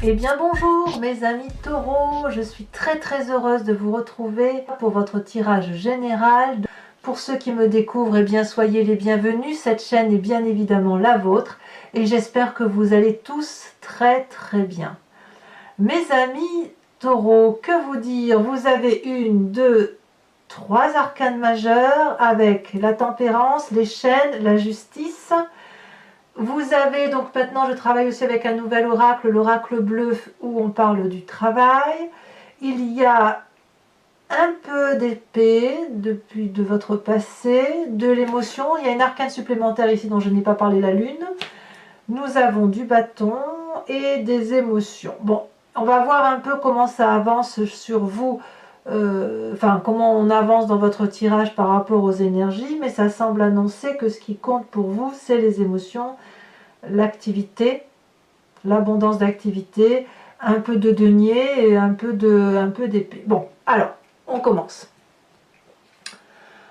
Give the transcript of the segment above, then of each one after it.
Eh bien bonjour mes amis taureaux, je suis très heureuse de vous retrouver pour votre tirage général. Pour ceux qui me découvrent, eh bien soyez les bienvenus, cette chaîne est bien évidemment la vôtre et j'espère que vous allez tous très bien. Mes amis taureaux, que vous dire? Vous avez une, deux, trois arcanes majeurs avec la tempérance, les chênes, la justice. Vous avez donc maintenant, je travaille aussi avec un nouvel oracle, l'oracle bleu, où on parle du travail. Il y a un peu d'épée depuis de votre passé, de l'émotion. Il y a une arcane supplémentaire ici dont je n'ai pas parlé, la lune. Nous avons du bâton et des émotions. Bon, on va voir un peu comment ça avance sur vous, comment on avance dans votre tirage par rapport aux énergies, mais ça semble annoncer que ce qui compte pour vous, c'est les émotions, l'activité, l'abondance d'activité, un peu de denier et un peu d'épée. Bon, alors, on commence.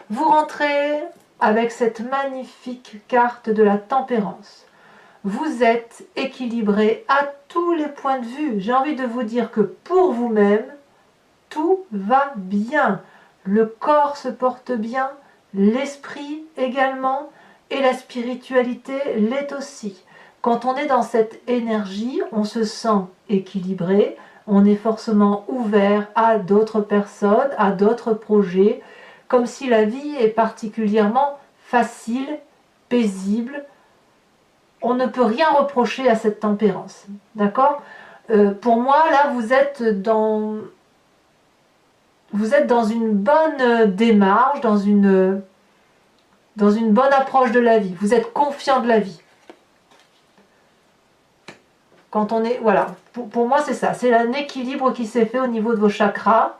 Vous rentrez avec cette magnifique carte de la tempérance. Vous êtes équilibré à tous les points de vue. J'ai envie de vous dire que pour vous-même, tout va bien. Le corps se porte bien, l'esprit également, et la spiritualité l'est aussi. Quand on est dans cette énergie, on se sent équilibré, on est forcément ouvert à d'autres personnes, à d'autres projets, comme si la vie est particulièrement facile, paisible. On ne peut rien reprocher à cette tempérance. D'accord ? Pour moi, là, vous êtes dans une bonne démarche, dans une bonne approche de la vie. Vous êtes confiant de la vie. Quand on est, voilà, pour moi c'est ça, c'est un équilibre qui s'est fait au niveau de vos chakras,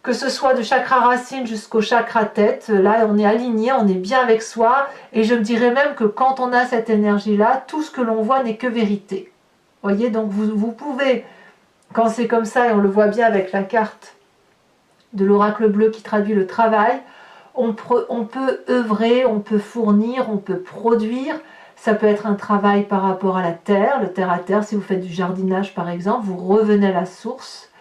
que ce soit de chakra racine jusqu'au chakra tête. Là on est aligné, on est bien avec soi, et je me dirais même que quand on a cette énergie là, tout ce que l'on voit n'est que vérité. Voyez, donc vous pouvez, quand c'est comme ça, et on le voit bien avec la carte de l'oracle bleu qui traduit le travail, on peut œuvrer, on peut fournir, on peut produire. Ça peut être un travail par rapport à la terre, le terre à terre. Si vous faites du jardinage par exemple, vous revenez à la source.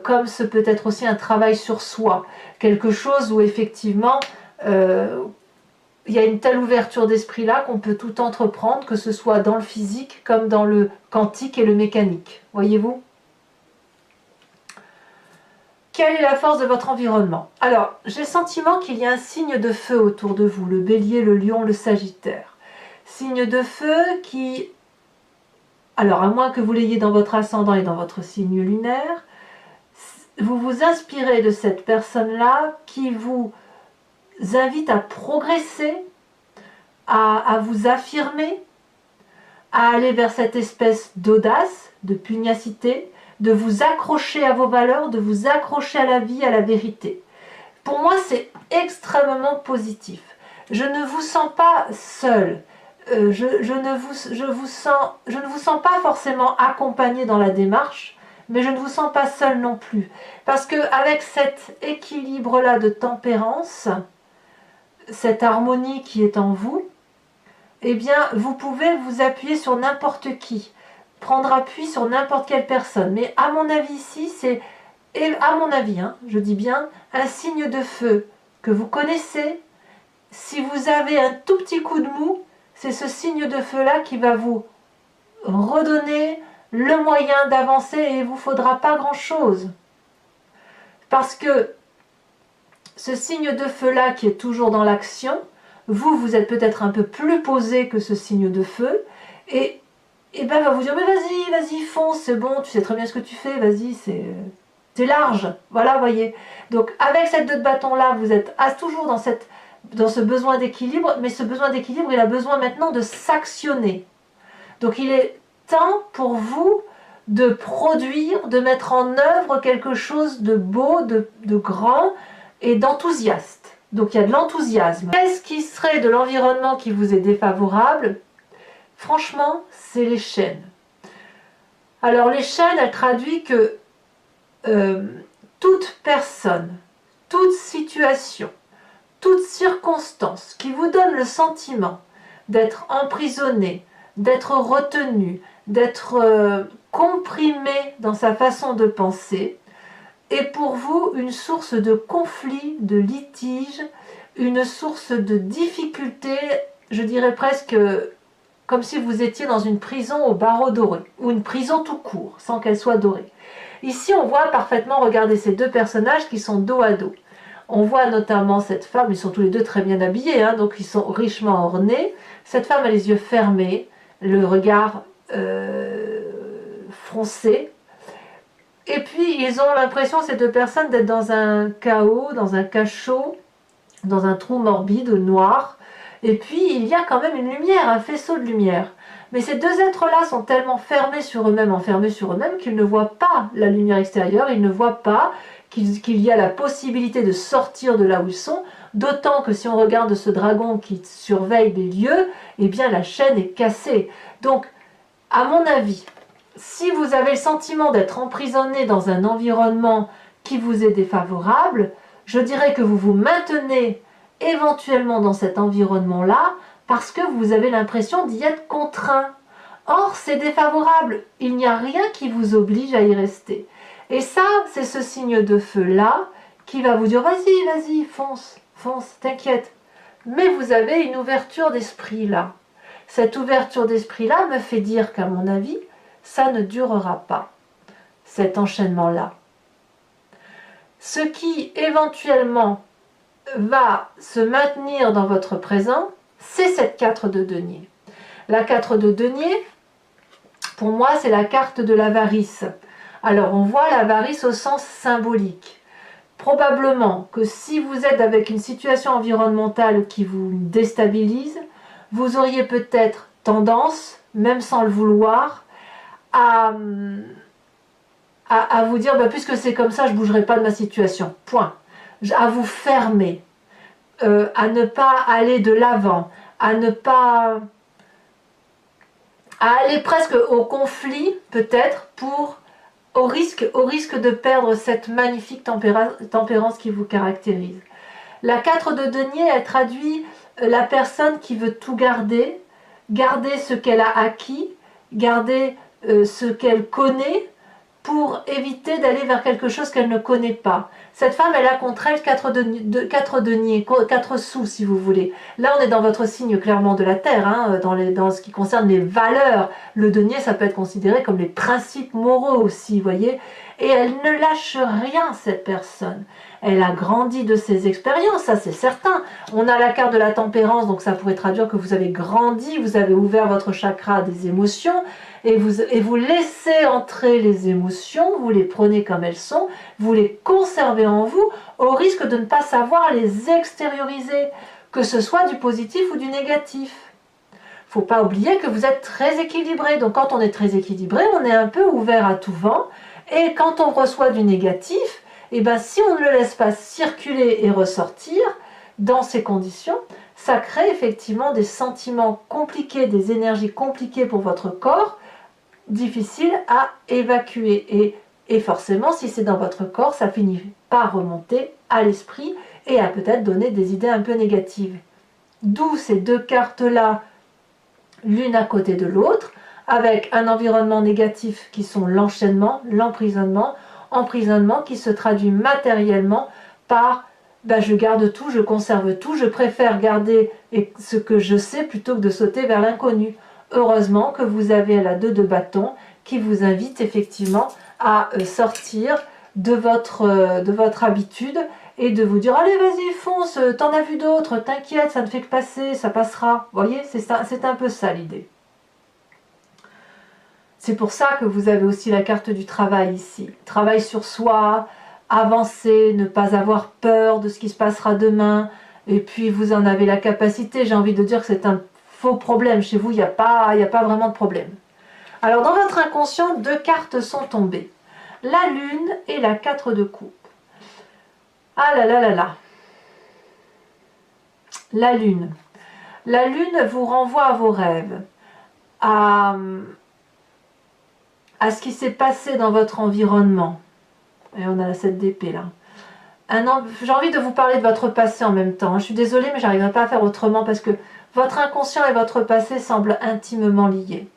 Comme ce peut être aussi un travail sur soi, quelque chose où effectivement il y a une telle ouverture d'esprit là qu'on peut tout entreprendre, que ce soit dans le physique comme dans le quantique et le mécanique. Voyez-vous ? Quelle est la force de votre environnement? Alors, j'ai le sentiment qu'il y a un signe de feu autour de vous, le bélier, le lion, le sagittaire. Signe de feu qui, alors à moins que vous l'ayez dans votre ascendant et dans votre signe lunaire, vous vous inspirez de cette personne-là qui vous invite à progresser, à vous affirmer, à aller vers cette espèce d'audace, de pugnacité, de vous accrocher à vos valeurs, de vous accrocher à la vie, à la vérité. Pour moi, c'est extrêmement positif. Je ne vous sens pas seul. Je ne vous sens pas forcément accompagné dans la démarche, mais je ne vous sens pas seul non plus. Parce qu'avec cet équilibre-là de tempérance, cette harmonie qui est en vous, eh bien, vous pouvez vous appuyer sur n'importe qui, prendre appui sur n'importe quelle personne. Mais à mon avis ici, c'est, et à mon avis, je dis bien, un signe de feu que vous connaissez. Si vous avez un tout petit coup de mou, c'est ce signe de feu-là qui va vous redonner le moyen d'avancer et il ne vous faudra pas grand-chose. Parce que ce signe de feu-là qui est toujours dans l'action, vous êtes peut-être un peu plus posé que ce signe de feu et ben va vous dire mais vas-y, fonce, c'est bon, tu sais très bien ce que tu fais, vas-y, c'est large, voilà, voyez. Donc avec cette 2 de bâton là, vous êtes toujours dans ce besoin d'équilibre, mais ce besoin d'équilibre, il a besoin maintenant de s'actionner. Donc il est temps pour vous de produire, de mettre en œuvre quelque chose de beau, de grand et d'enthousiaste. Donc il y a de l'enthousiasme. Qu'est-ce qui serait de l'environnement qui vous est défavorable? Franchement, c'est les chaînes. Alors les chaînes, elles traduisent que toute personne, toute situation, toute circonstance qui vous donne le sentiment d'être emprisonné, d'être retenu, d'être comprimé dans sa façon de penser, est pour vous une source de conflit, de litige, une source de difficulté, je dirais presque comme si vous étiez dans une prison au barreau doré, ou une prison tout court, sans qu'elle soit dorée. Ici, on voit parfaitement, regardez ces deux personnages qui sont dos à dos. On voit notamment cette femme, ils sont tous les deux très bien habillés, hein, donc ils sont richement ornés. Cette femme a les yeux fermés, le regard froncé. Et puis, ils ont l'impression, ces deux personnes, d'être dans un chaos, dans un cachot, dans un trou morbide, noir. Et puis, il y a quand même une lumière, un faisceau de lumière. Mais ces deux êtres-là sont tellement fermés sur eux-mêmes, enfermés sur eux-mêmes, qu'ils ne voient pas la lumière extérieure, ils ne voient pas qu'il y a la possibilité de sortir de là où ils sont, d'autant que si on regarde ce dragon qui surveille les lieux, eh bien la chaîne est cassée. Donc, à mon avis, si vous avez le sentiment d'être emprisonné dans un environnement qui vous est défavorable, je dirais que vous vous maintenez éventuellement dans cet environnement-là parce que vous avez l'impression d'y être contraint. Or, c'est défavorable. Il n'y a rien qui vous oblige à y rester. Et ça, c'est ce signe de feu-là qui va vous dire « Vas-y, vas-y, fonce, fonce, t'inquiète ». Mais vous avez une ouverture d'esprit là. Cette ouverture d'esprit-là me fait dire qu'à mon avis, ça ne durera pas, cet enchaînement-là. Ce qui, éventuellement, va se maintenir dans votre présent, c'est cette 4 de denier. La 4 de denier, pour moi, c'est la carte de l'avarice. Alors, on voit l'avarice au sens symbolique. Probablement que si vous êtes avec une situation environnementale qui vous déstabilise, vous auriez peut-être tendance, même sans le vouloir, à vous dire, bah, puisque c'est comme ça, je ne bougerai pas de ma situation. Point. À vous fermer, à ne pas aller de l'avant, à ne pas... à aller presque au conflit, peut-être, au risque de perdre cette magnifique tempérance qui vous caractérise. La 4 de denier, elle traduit la personne qui veut tout garder, garder ce qu'elle a acquis, garder ce qu'elle connaît, pour éviter d'aller vers quelque chose qu'elle ne connaît pas. Cette femme, elle a contre elle 4 deniers, 4 sous si vous voulez. Là, on est dans votre signe clairement de la terre, hein, dans ce qui concerne les valeurs. Le denier, ça peut être considéré comme les principes moraux aussi, vous voyez. Et elle ne lâche rien, cette personne. Elle a grandi de ses expériences, ça c'est certain. On a la carte de la tempérance, donc ça pourrait traduire que vous avez grandi, vous avez ouvert votre chakra des émotions, et vous laissez entrer les émotions, vous les prenez comme elles sont, vous les conservez en vous, au risque de ne pas savoir les extérioriser, que ce soit du positif ou du négatif. Il ne faut pas oublier que vous êtes très équilibré, donc quand on est très équilibré, on est un peu ouvert à tout vent, et quand on reçoit du négatif, et bien si on ne le laisse pas circuler et ressortir, dans ces conditions, ça crée effectivement des sentiments compliqués, des énergies compliquées pour votre corps, difficiles à évacuer. Et forcément, si c'est dans votre corps, ça finit par remonter à l'esprit et à peut-être donner des idées un peu négatives. D'où ces deux cartes-là, l'une à côté de l'autre, avec un environnement négatif qui sont l'enchaînement, l'emprisonnement, emprisonnement qui se traduit matériellement par je garde tout, je conserve tout, je préfère garder ce que je sais plutôt que de sauter vers l'inconnu. Heureusement que vous avez la 2 de bâton qui vous invite effectivement à sortir de votre habitude et de vous dire allez vas-y fonce, t'en as vu d'autres, t'inquiète, ça ne fait que passer, ça passera. Vous voyez, c'est un peu ça l'idée. C'est pour ça que vous avez aussi la carte du travail ici. Travail sur soi, avancer, ne pas avoir peur de ce qui se passera demain. Et puis vous en avez la capacité, j'ai envie de dire que c'est un faux problème. Chez vous, il n'y a pas vraiment de problème. Alors dans votre inconscient, 2 cartes sont tombées. La lune et la 4 de coupe. Ah là là là là. La lune. La lune vous renvoie à vos rêves, à ce qui s'est passé dans votre environnement. Et on a la 7 d'épée là. J'ai envie de vous parler de votre passé en même temps. Je suis désolée, mais j'arriverai pas à faire autrement parce que votre inconscient et votre passé semblent intimement liés.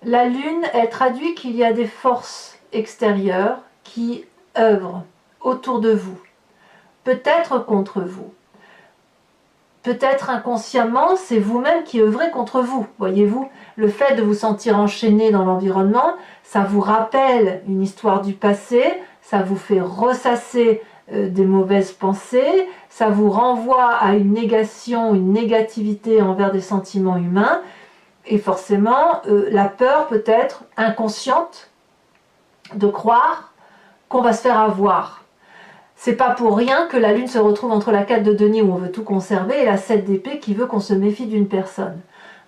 La lune, elle traduit qu'il y a des forces extérieures qui œuvrent autour de vous, peut-être contre vous. Peut-être inconsciemment, c'est vous-même qui œuvrez contre vous. Voyez-vous, le fait de vous sentir enchaîné dans l'environnement, ça vous rappelle une histoire du passé, ça vous fait ressasser des mauvaises pensées, ça vous renvoie à une négation, une négativité envers des sentiments humains, et forcément, la peur peut être inconsciente de croire qu'on va se faire avoir. C'est pas pour rien que la lune se retrouve entre la 4 de denier où on veut tout conserver et la 7 d'épée qui veut qu'on se méfie d'une personne.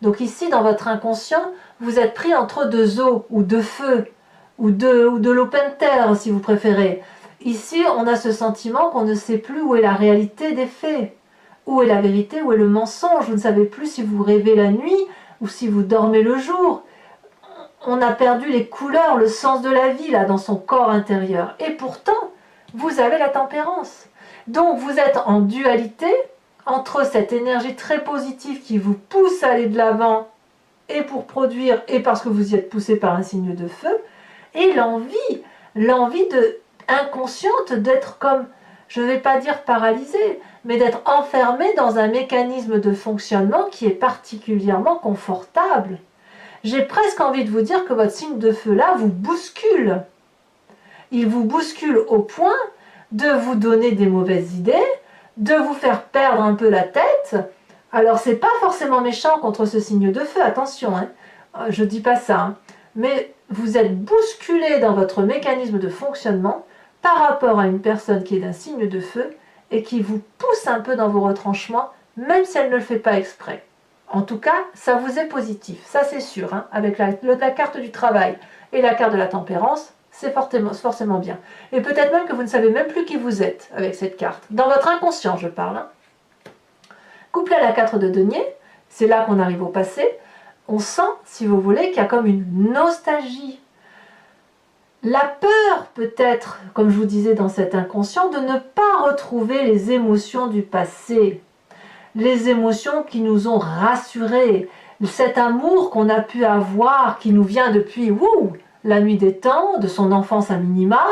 Donc ici, dans votre inconscient, vous êtes pris entre deux eaux ou deux feux ou de l'open terre si vous préférez. Ici, on a ce sentiment qu'on ne sait plus où est la réalité des faits. Où est la vérité, où est le mensonge. Vous ne savez plus si vous rêvez la nuit ou si vous dormez le jour. On a perdu les couleurs, le sens de la vie là dans son corps intérieur. Et pourtant, vous avez la tempérance. Donc vous êtes en dualité entre cette énergie très positive qui vous pousse à aller de l'avant et pour produire et parce que vous y êtes poussé par un signe de feu et l'envie inconsciente d'être comme, je ne vais pas dire paralysé, mais d'être enfermé dans un mécanisme de fonctionnement qui est particulièrement confortable. J'ai presque envie de vous dire que votre signe de feu là vous bouscule. Il vous bouscule au point de vous donner des mauvaises idées, de vous faire perdre un peu la tête. Alors c'est pas forcément méchant contre ce signe de feu, attention, hein. Je dis pas ça, hein. Mais vous êtes bousculé dans votre mécanisme de fonctionnement par rapport à une personne qui est d'un signe de feu et qui vous pousse un peu dans vos retranchements, même si elle ne le fait pas exprès. En tout cas, ça vous est positif, ça c'est sûr, hein. Avec la carte du travail et la carte de la tempérance, c'est forcément bien. Et peut-être même que vous ne savez même plus qui vous êtes avec cette carte. Dans votre inconscient, je parle. Hein. Couplé à la 4 de denier, c'est là qu'on arrive au passé, on sent, si vous voulez, qu'il y a comme une nostalgie. La peur, peut-être, comme je vous disais dans cet inconscient, de ne pas retrouver les émotions du passé. Les émotions qui nous ont rassurés. Cet amour qu'on a pu avoir, qui nous vient depuis la nuit des temps, de son enfance à minima,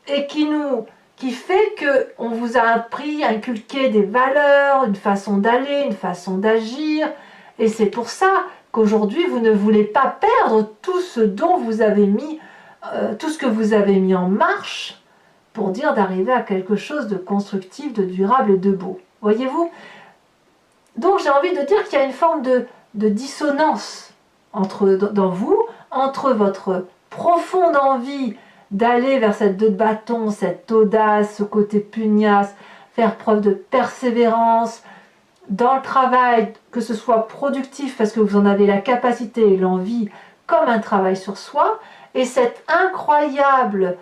et qui fait qu'on vous a appris, inculqué des valeurs, une façon d'aller, une façon d'agir, et c'est pour ça qu'aujourd'hui vous ne voulez pas perdre tout ce dont vous avez mis, tout ce que vous avez mis en marche pour dire d'arriver à quelque chose de constructif, de durable et de beau. Voyez-vous? Donc j'ai envie de dire qu'il y a une forme de dissonance dans vous, entre votre profonde envie d'aller vers cette 2 de bâton, cette audace, ce côté pugnace, faire preuve de persévérance dans le travail, que ce soit productif parce que vous en avez la capacité et l'envie, comme un travail sur soi, et cette incroyable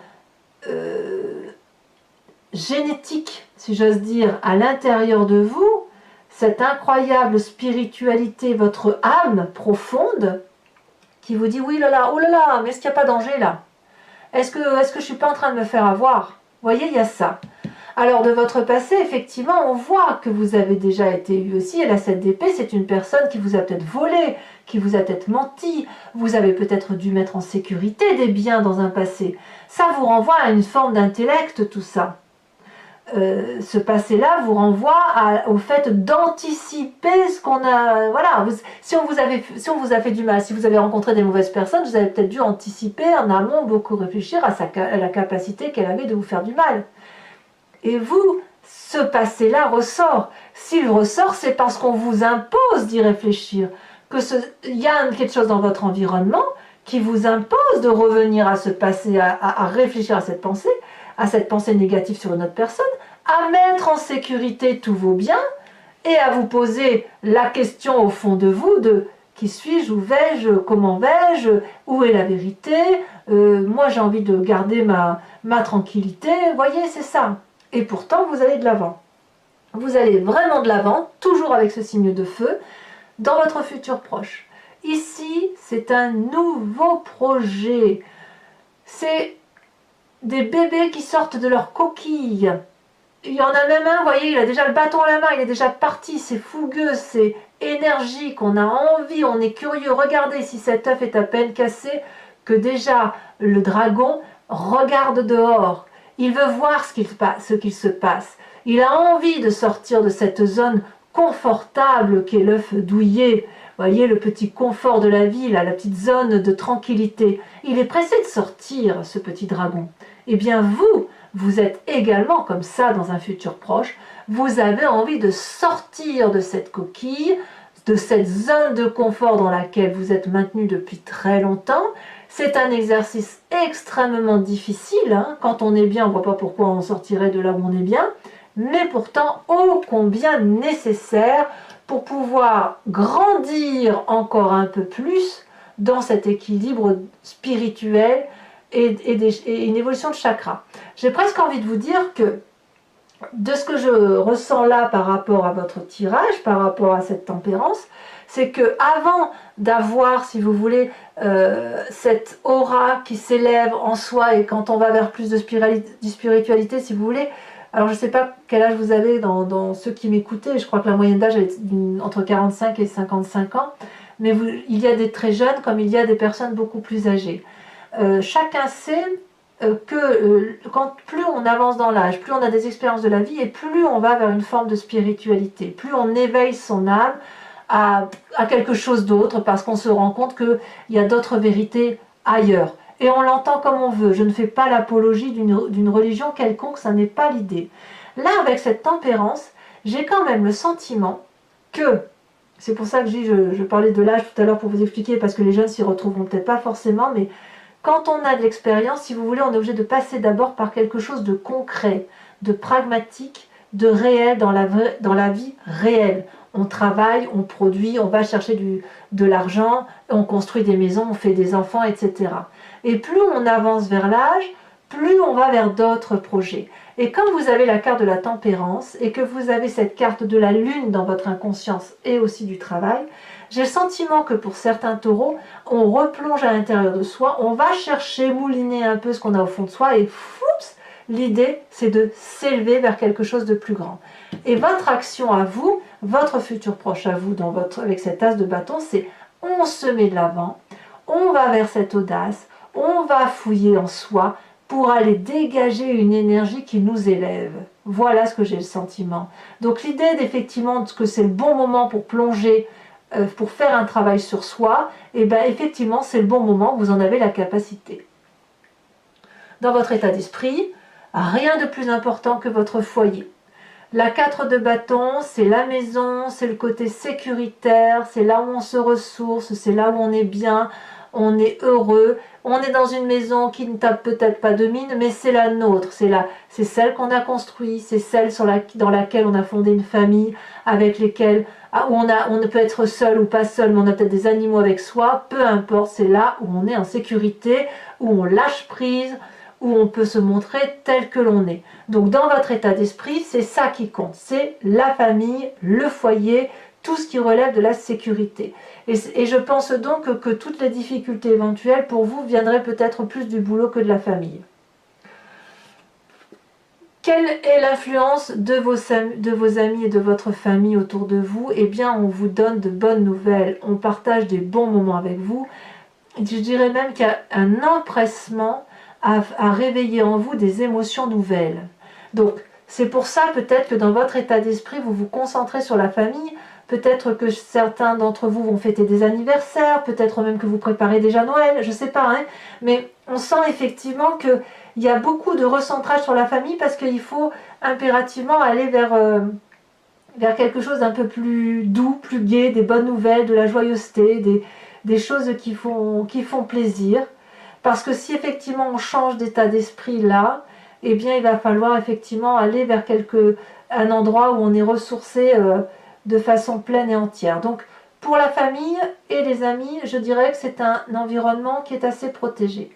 génétique, si j'ose dire, à l'intérieur de vous, cette incroyable spiritualité, votre âme profonde, qui vous dit oui là là, oh là là, mais est-ce qu'il n'y a pas danger là? Est-ce que je ne suis pas en train de me faire avoir? Vous voyez, il y a ça. Alors de votre passé, effectivement, on voit que vous avez déjà été eu aussi, et la 7 d'épée, c'est une personne qui vous a peut-être volé, qui vous a peut-être menti, vous avez peut-être dû mettre en sécurité des biens dans un passé. Ça vous renvoie à une forme d'intellect, tout ça. Ce passé-là vous renvoie au fait d'anticiper ce qu'on a. Voilà, si on vous a fait du mal, si vous avez rencontré des mauvaises personnes, vous avez peut-être dû anticiper en amont, beaucoup réfléchir à la capacité qu'elle avait de vous faire du mal. Et vous, ce passé-là ressort. S'il ressort, c'est parce qu'on vous impose d'y réfléchir. Il y a quelque chose dans votre environnement qui vous impose de revenir à ce passé, à réfléchir à cette pensée négative sur une autre personne, à mettre en sécurité tous vos biens et à vous poser la question au fond de vous de qui suis-je, où vais-je, comment vais-je, où est la vérité, moi j'ai envie de garder ma tranquillité, vous voyez, c'est ça. Et pourtant vous allez de l'avant. Vous allez vraiment de l'avant, toujours avec ce signe de feu, dans votre futur proche. Ici, c'est un nouveau projet. C'est des bébés qui sortent de leur coquille. Il y en a même un, vous voyez, il a déjà le bâton à la main, il est déjà parti, c'est fougueux, c'est énergique, on a envie, on est curieux. Regardez si cet œuf est à peine cassé, que déjà le dragon regarde dehors. Il veut voir ce qu'il se passe. Il a envie de sortir de cette zone confortable qu'est l'œuf douillet. Voyez le petit confort de la vie, là, la petite zone de tranquillité. Il est pressé de sortir, ce petit dragon. Eh bien vous êtes également comme ça dans un futur proche. Vous avez envie de sortir de cette coquille, de cette zone de confort dans laquelle vous êtes maintenu depuis très longtemps. C'est un exercice extrêmement difficile. Hein. Quand on est bien, on ne voit pas pourquoi on sortirait de là où on est bien, mais pourtant ô combien nécessaire pour pouvoir grandir encore un peu plus dans cet équilibre spirituel et une évolution de chakra. J'ai presque envie de vous dire que de ce que je ressens là par rapport à votre tirage, par rapport à cette tempérance, c'est que avant d'avoir, si vous voulez, cette aura qui s'élève en soi, et quand on va vers plus de spiritualité, si vous voulez, alors je ne sais pas quel âge vous avez dans ceux qui m'écoutaient, je crois que la moyenne d'âge est entre 45 et 55 ans, mais il y a des très jeunes comme il y a des personnes beaucoup plus âgées. Chacun sait quand plus on avance dans l'âge, plus on a des expériences de la vie et plus on va vers une forme de spiritualité, plus on éveille son âme à quelque chose d'autre parce qu'on se rend compte qu'il y a d'autres vérités ailleurs. Et on l'entend comme on veut. Je ne fais pas l'apologie d'une religion quelconque, ça n'est pas l'idée. Là, avec cette tempérance, j'ai quand même le sentiment que, c'est pour ça que je parlais de l'âge tout à l'heure pour vous expliquer, parce que les jeunes s'y retrouveront peut-être pas forcément, mais quand on a de l'expérience, si vous voulez, on est obligé de passer d'abord par quelque chose de concret, de pragmatique, de réel dans la vie réelle. On travaille, on produit, on va chercher de l'argent, on construit des maisons, on fait des enfants, etc. Et plus on avance vers l'âge, plus on va vers d'autres projets. Et quand vous avez la carte de la tempérance et que vous avez cette carte de la lune dans votre inconscience et aussi du travail, j'ai le sentiment que pour certains taureaux, on replonge à l'intérieur de soi, on va chercher, mouliner un peu ce qu'on a au fond de soi et foups, l'idée c'est de s'élever vers quelque chose de plus grand. Et votre action à vous, votre futur proche à vous avec cet as de bâton, c'est on se met de l'avant, on va vers cette audace, on va fouiller en soi pour aller dégager une énergie qui nous élève. Voilà ce que j'ai le sentiment. Donc l'idée d'effectivement que c'est le bon moment pour plonger, pour faire un travail sur soi, et bien effectivement c'est le bon moment, vous en avez la capacité. Dans votre état d'esprit, rien de plus important que votre foyer. La 4 de bâton, c'est la maison, c'est le côté sécuritaire, c'est là où on se ressource, c'est là où on est bien, on est heureux, on est dans une maison qui ne tape peut-être pas de mine, mais c'est la nôtre, c'est celle qu'on a construite, c'est celle dans laquelle on a fondé une famille, avec lesquelles où on peut être seul ou pas seul, mais on a peut-être des animaux avec soi, peu importe, c'est là où on est en sécurité, où on lâche prise, où on peut se montrer tel que l'on est. Donc dans votre état d'esprit, c'est ça qui compte, c'est la famille, le foyer, tout ce qui relève de la sécurité. Et je pense donc que toutes les difficultés éventuelles pour vous viendraient peut-être plus du boulot que de la famille. Quelle est l'influence de vos amis et de votre famille autour de vous? Eh bien, on vous donne de bonnes nouvelles, on partage des bons moments avec vous. Je dirais même qu'il y a un empressement à réveiller en vous des émotions nouvelles. Donc, c'est pour ça peut-être que dans votre état d'esprit, vous vous concentrez sur la famille. Peut-être que certains d'entre vous vont fêter des anniversaires, peut-être même que vous préparez déjà Noël, je ne sais pas, hein, mais on sent effectivement qu'il y a beaucoup de recentrage sur la famille parce qu'il faut impérativement aller vers quelque chose d'un peu plus doux, plus gai, des bonnes nouvelles, de la joyeuseté, des choses qui font plaisir. Parce que si effectivement on change d'état d'esprit là, eh bien il va falloir effectivement aller vers un endroit où on est ressourcé de façon pleine et entière. Donc pour la famille et les amis, je dirais que c'est un environnement qui est assez protégé.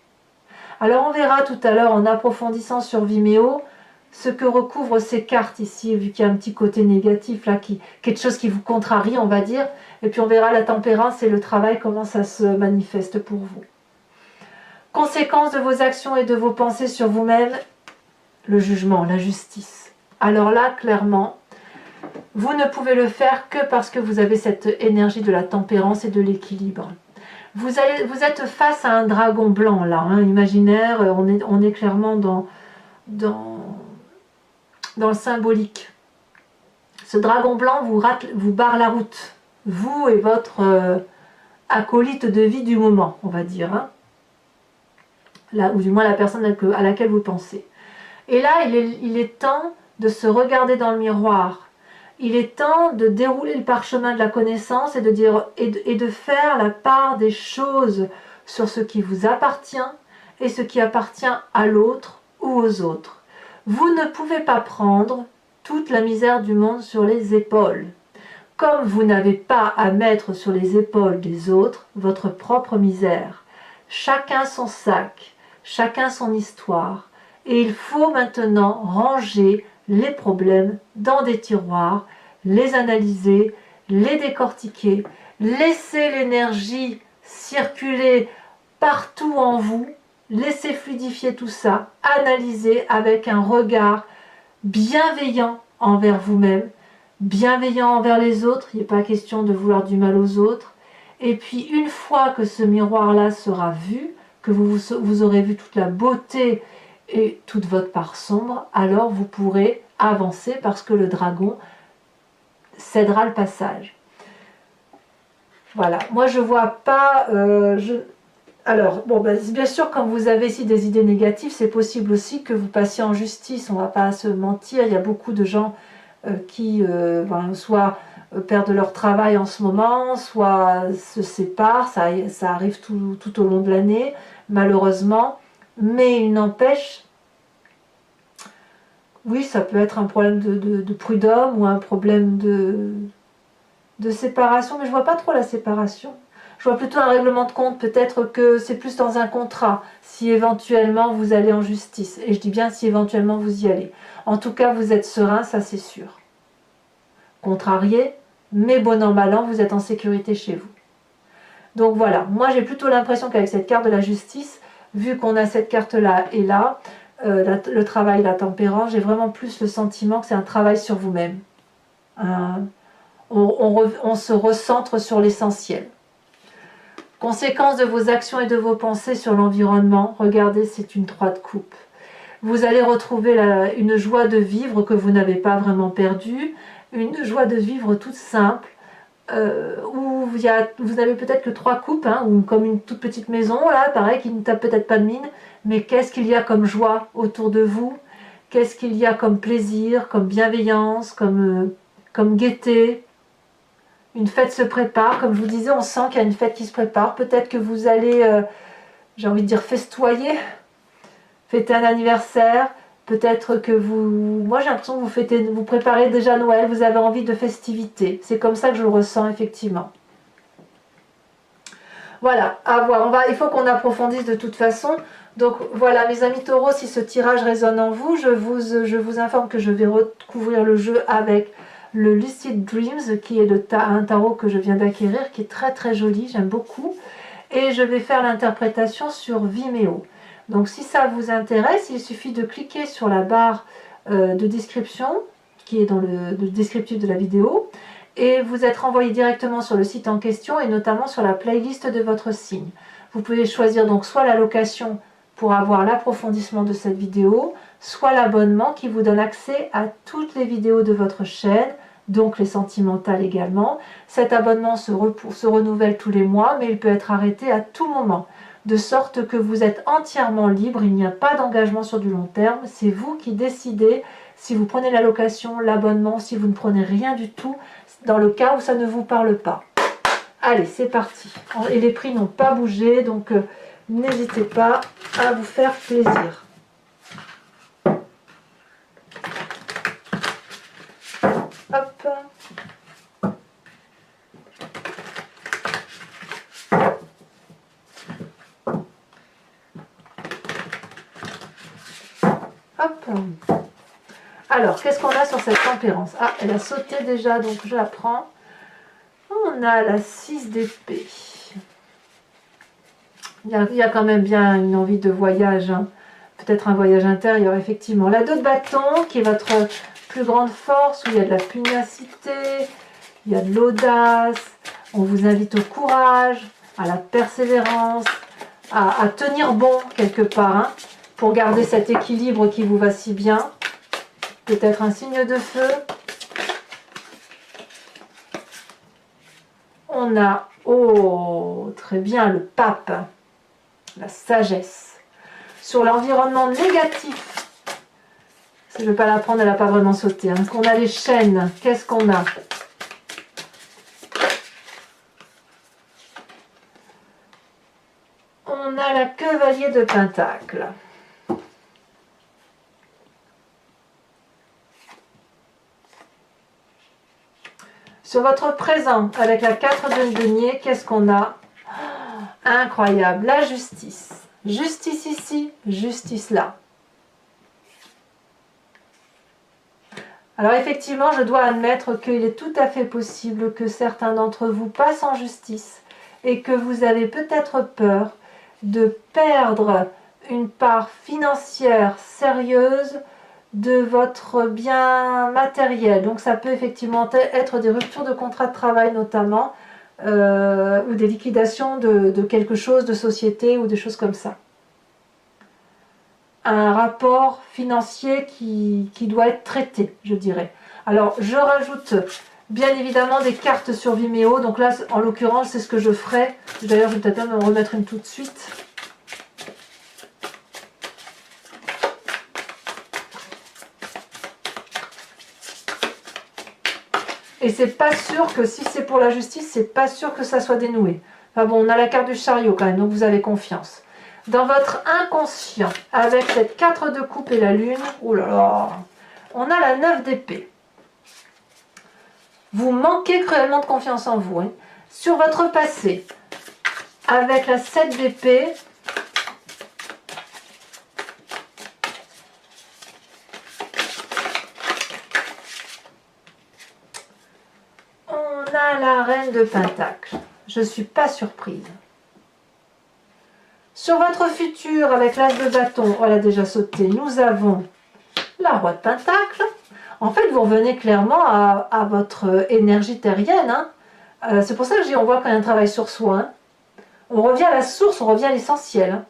Alors on verra tout à l'heure en approfondissant sur Vimeo ce que recouvrent ces cartes ici, vu qu'il y a un petit côté négatif là, quelque chose qui vous contrarie on va dire, et puis on verra la tempérance et le travail, comment ça se manifeste pour vous. Conséquences de vos actions et de vos pensées sur vous-même, le jugement, la justice. Alors là, clairement, vous ne pouvez le faire que parce que vous avez cette énergie de la tempérance et de l'équilibre. Vous êtes face à un dragon blanc là, hein, imaginaire, on est clairement dans le symbolique. Ce dragon blanc vous barre la route, vous et votre acolyte de vie du moment, on va dire, hein. Là, ou du moins la personne à laquelle vous pensez. Et là, il est temps de se regarder dans le miroir. Il est temps de dérouler le parchemin de la connaissance et de faire la part des choses sur ce qui vous appartient et ce qui appartient à l'autre ou aux autres. Vous ne pouvez pas prendre toute la misère du monde sur les épaules. Comme vous n'avez pas à mettre sur les épaules des autres votre propre misère. Chacun son sac, chacun son histoire. Et il faut maintenant ranger les problèmes dans des tiroirs, les analyser, les décortiquer, laisser l'énergie circuler partout en vous, laisser fluidifier tout ça, analyser avec un regard bienveillant envers vous-même, bienveillant envers les autres, il n'est pas question de vouloir du mal aux autres. Et puis une fois que ce miroir-là sera vu, que vous aurez vu toute la beauté et toute votre part sombre, alors vous pourrez avancer parce que le dragon cédera le passage. Voilà, moi je vois pas... Alors, bon, ben, bien sûr, quand vous avez ici des idées négatives, c'est possible aussi que vous passiez en justice, on ne va pas se mentir, il y a beaucoup de gens qui soit perdent leur travail en ce moment, soit se séparent, ça arrive tout au long de l'année, malheureusement, mais il n'empêche, oui, ça peut être un problème de prud'homme ou un problème de séparation, mais je ne vois pas trop la séparation. Je vois plutôt un règlement de compte, peut-être que c'est plus dans un contrat, si éventuellement vous allez en justice. Et je dis bien si éventuellement vous y allez. En tout cas, vous êtes serein, ça c'est sûr. Contrarié, mais bon an, mal an, vous êtes en sécurité chez vous. Donc voilà, moi j'ai plutôt l'impression qu'avec cette carte de la justice, vu qu'on a cette carte-là et là, le travail, la tempérance, j'ai vraiment plus le sentiment que c'est un travail sur vous-même. On se recentre sur l'essentiel. Conséquence de vos actions et de vos pensées sur l'environnement, regardez, c'est une 3 de coupe. Vous allez retrouver une joie de vivre que vous n'avez pas vraiment perdue, une joie de vivre toute simple, où vous n'avez peut-être que 3 coupes, hein, ou comme une toute petite maison, là, pareil, qui ne tape peut-être pas de mine, mais qu'est-ce qu'il y a comme joie autour de vous, qu'est-ce qu'il y a comme plaisir, comme bienveillance, comme gaieté. Une fête se prépare, comme je vous disais, on sent qu'il y a une fête qui se prépare. Peut-être que vous allez, j'ai envie de dire, festoyer, fêter un anniversaire. Peut-être que moi j'ai l'impression que vous préparez déjà Noël, vous avez envie de festivités. C'est comme ça que je le ressens effectivement. Voilà, à voir. Il faut qu'on approfondisse de toute façon. Donc voilà, mes amis taureaux, si ce tirage résonne en vous, je vous informe que je vais recouvrir le jeu avec le Lucid Dreams, qui est un tarot que je viens d'acquérir, qui est très très joli, j'aime beaucoup. Et je vais faire l'interprétation sur Vimeo. Donc si ça vous intéresse, il suffit de cliquer sur la barre de description, qui est dans le descriptif de la vidéo, et vous êtes renvoyé directement sur le site en question, et notamment sur la playlist de votre signe. Vous pouvez choisir donc soit la location pour avoir l'approfondissement de cette vidéo, soit l'abonnement qui vous donne accès à toutes les vidéos de votre chaîne, donc les sentimentales également. Cet abonnement se renouvelle tous les mois, mais il peut être arrêté à tout moment, de sorte que vous êtes entièrement libre, il n'y a pas d'engagement sur du long terme, c'est vous qui décidez si vous prenez la location, l'abonnement, si vous ne prenez rien du tout, dans le cas où ça ne vous parle pas. Allez, c'est parti. Et les prix n'ont pas bougé, donc n'hésitez pas à vous faire plaisir. Hop. Hop. Alors, qu'est-ce qu'on a sur cette tempérance? Ah, elle a sauté déjà, donc je la prends. On a la 6 d'épée. Il y a quand même bien une envie de voyage, hein. Peut-être un voyage intérieur, effectivement. La 2 de bâton, qui est votre plus grande force, où il y a de la pugnacité, il y a de l'audace. On vous invite au courage, à la persévérance, à tenir bon quelque part, hein, pour garder cet équilibre qui vous va si bien. Peut-être un signe de feu. On a, oh, très bien, le pape, la sagesse. Sur l'environnement négatif, si je ne vais pas la prendre, elle n'a pas vraiment sauté. Hein. On a les chaînes, qu'est-ce qu'on a? On a la chevalier de Pentacle. Sur votre présent, avec la 4 de denier, qu'est-ce qu'on a? Incroyable, la justice. Justice ici, justice là. Alors effectivement, je dois admettre qu'il est tout à fait possible que certains d'entre vous passent en justice et que vous avez peut-être peur de perdre une part financière sérieuse de votre bien matériel. Donc ça peut effectivement être des ruptures de contrat de travail notamment, ou des liquidations de quelque chose, de société ou des choses comme ça. Un rapport financier qui doit être traité, je dirais. Alors je rajoute bien évidemment des cartes sur Vimeo, donc là en l'occurrence c'est ce que je ferai. D'ailleurs je vais peut-être même en remettre une tout de suite. Et c'est pas sûr que si c'est pour la justice, c'est pas sûr que ça soit dénoué. Enfin bon, on a la carte du chariot quand même, donc vous avez confiance. Dans votre inconscient, avec cette 4 de coupe et la lune, oh là là, on a la 9 d'épée. Vous manquez cruellement de confiance en vous. Hein. Sur votre passé, avec la 7 d'épée, on a la reine de Pentacle. Je ne suis pas surprise. Sur votre futur, avec l'as de bâton, on l'a déjà sauté, nous avons la roi de Pentacle. En fait, vous revenez clairement à votre énergie terrienne. Hein. C'est pour ça que je dis, on voit quand il y a un travail sur soi. Hein. On revient à la source, on revient à l'essentiel. Hein.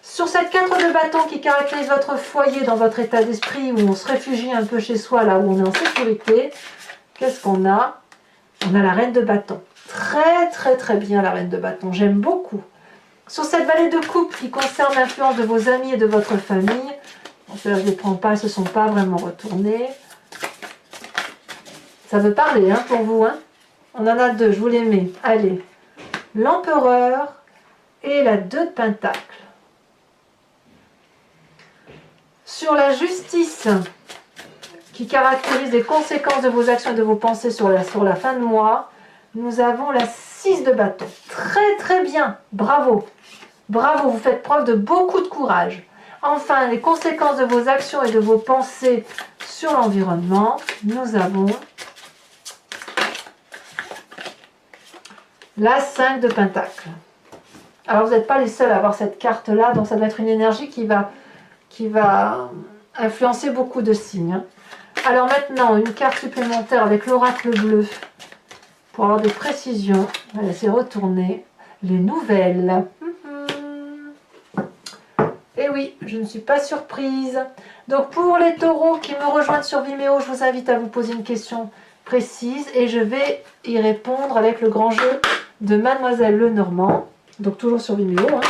Sur cette 4 de bâton qui caractérise votre foyer dans votre état d'esprit, où on se réfugie un peu chez soi, là où on est en sécurité, qu'est-ce qu'on a? On a la reine de bâton. Très très très bien la reine de bâton, j'aime beaucoup. Sur cette vallée de coupe qui concerne l'influence de vos amis et de votre famille, bon, je ne les prends pas, elles ne se sont pas vraiment retournées. Ça veut parler hein, pour vous. Hein. On en a deux, je vous les mets. Allez, l'empereur et la 2 de Pentacle. Sur la justice qui caractérise les conséquences de vos actions et de vos pensées sur la fin de mois, nous avons la 6 de bâton. Très très bien, bravo. Bravo, vous faites preuve de beaucoup de courage. Enfin, les conséquences de vos actions et de vos pensées sur l'environnement, nous avons la 5 de Pentacle. Alors, vous n'êtes pas les seuls à avoir cette carte-là, donc ça doit être une énergie qui va influencer beaucoup de signes. Alors maintenant, une carte supplémentaire avec l'oracle bleu, pour avoir des précisions. Voilà, c'est retourné. Les nouvelles. Et oui, je ne suis pas surprise. Donc pour les taureaux qui me rejoignent sur Vimeo, je vous invite à vous poser une question précise et je vais y répondre avec le grand jeu de Mademoiselle Lenormand. Donc toujours sur Vimeo. Hein.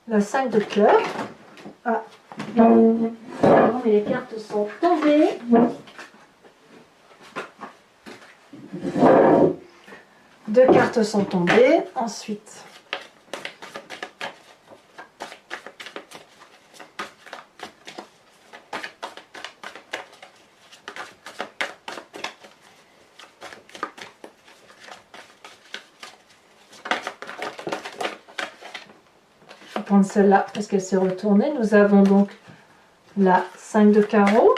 La 5 de cœur. Ah, non, mais les cartes sont tombées. Deux cartes sont tombées. Ensuite, prendre celle-là parce qu'elle s'est retournée. Nous avons donc la 5 de carreau.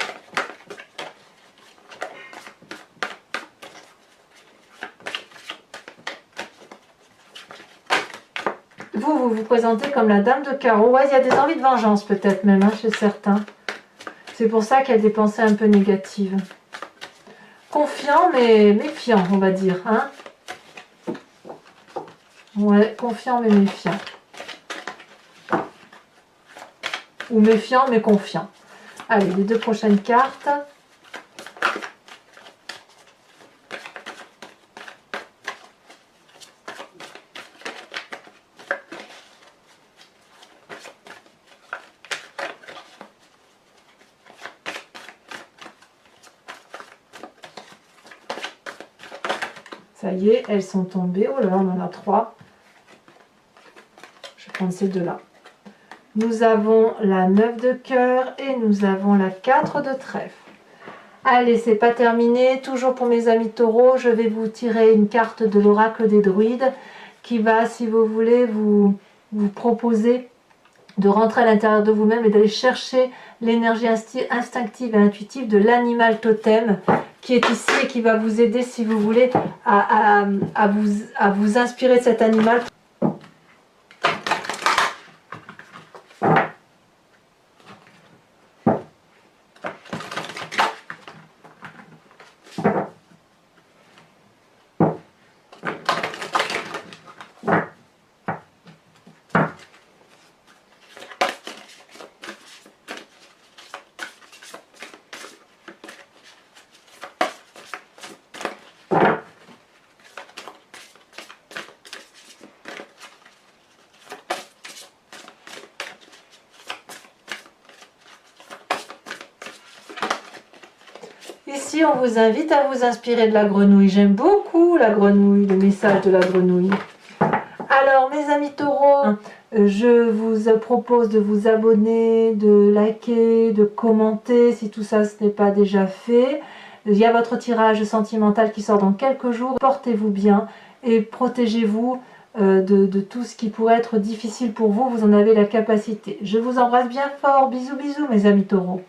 Vous vous présentez comme la dame de carreau. Ouais, il y a des envies de vengeance peut-être même, hein, chez certains. C'est pour ça qu'il y a des pensées un peu négatives. Confiant mais méfiant, on va dire. Hein. Ouais, confiant mais méfiant. Ou méfiant mais confiant. Allez, les deux prochaines cartes. Ça y est, elles sont tombées. Oh là là, on en a 3. Je vais prendre ces deux-là. Nous avons la 9 de cœur et nous avons la 4 de trèfle. Allez, c'est pas terminé. Toujours pour mes amis taureaux, je vais vous tirer une carte de l'oracle des druides qui va, si vous voulez, vous proposer de rentrer à l'intérieur de vous-même et d'aller chercher l'énergie instinctive et intuitive de l'animal totem qui est ici et qui va vous aider, si vous voulez, à vous inspirer de cet animal. Ici, on vous invite à vous inspirer de la grenouille. J'aime beaucoup la grenouille, le message de la grenouille. Alors, mes amis taureaux, je vous propose de vous abonner, de liker, de commenter si tout ça ce n'est pas déjà fait. Il y a votre tirage sentimental qui sort dans quelques jours. Portez-vous bien et protégez-vous de tout ce qui pourrait être difficile pour vous. Vous en avez la capacité. Je vous embrasse bien fort. Bisous, bisous, mes amis taureaux.